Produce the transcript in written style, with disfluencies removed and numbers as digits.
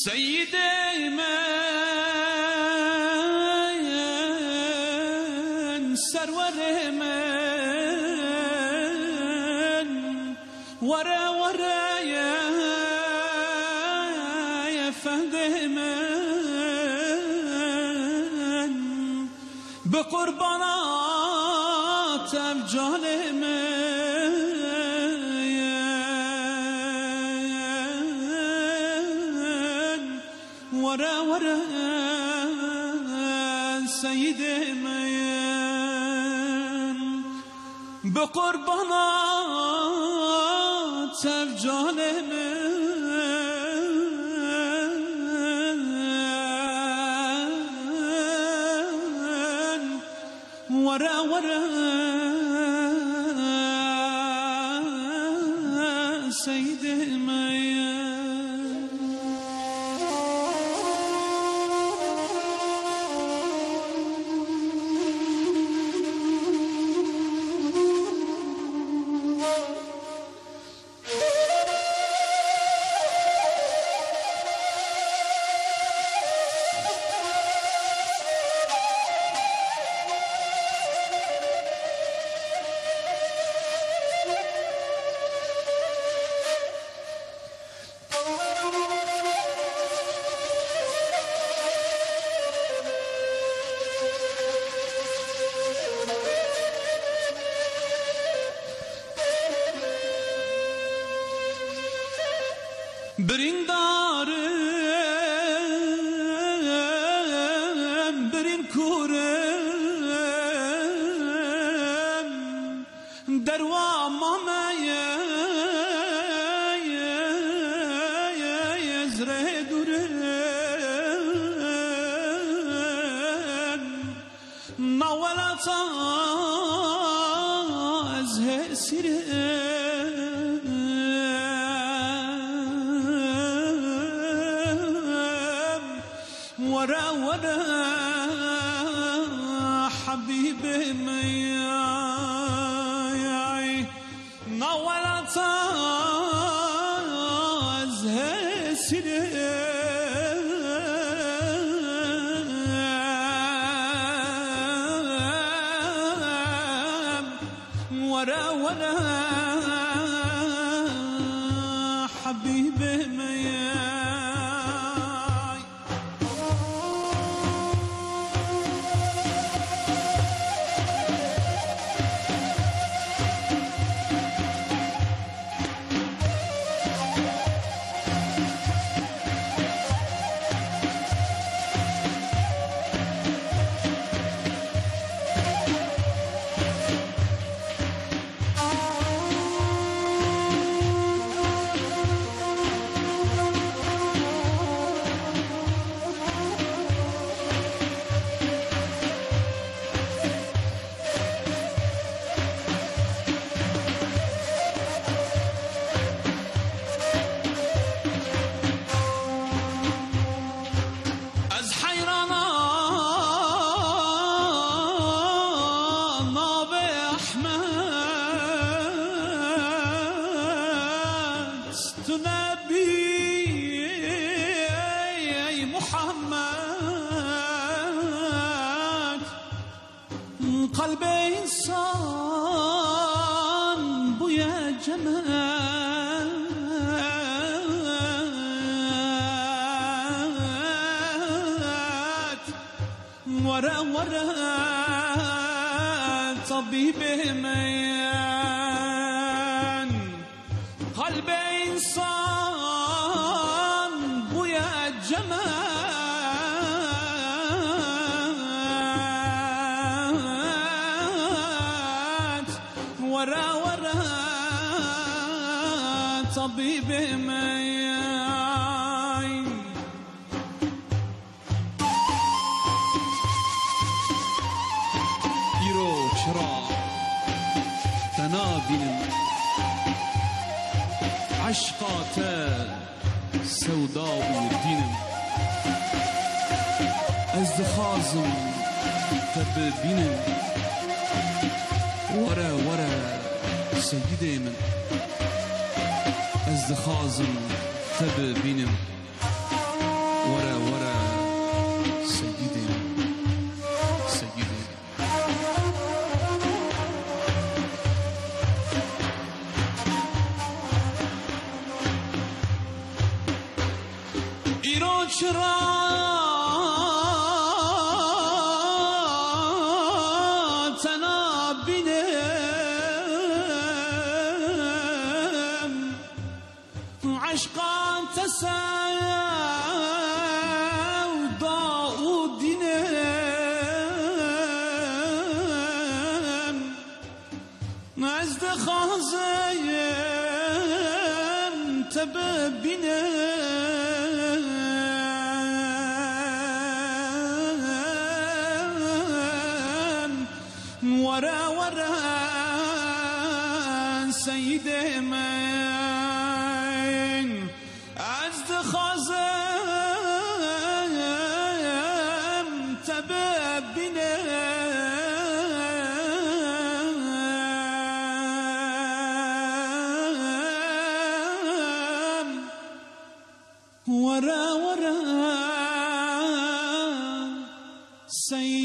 سيد من سرور من ورا ورا يا فهد من بقربانات الجال من ورا ورا سيد من بقربانات الجال من ورا ورا سيد من برین دارم برین کورم در وامامه زره دورم نولتا از هسیرم ورا ورا حبيبي مياي نولت ازهر سرم ورا ورا حبيبي مياي محمد قلب انسان بویا جمعت ورا ورا طبيب ميان قلب انسان بویا جمعت ورا ورا طبيب ميان ایرو چرا تنابینم عشقات سودا و دینم از دخازم تببینم ورا ورا سيد من از دخازم تببینم ورا ورا سيدي سيدي ایران چرا تنها بینم عشقان تسودا و دینم نزد خازم تببینم ورا ورا سيدي من از خازم تببینم ورا ورا سيدي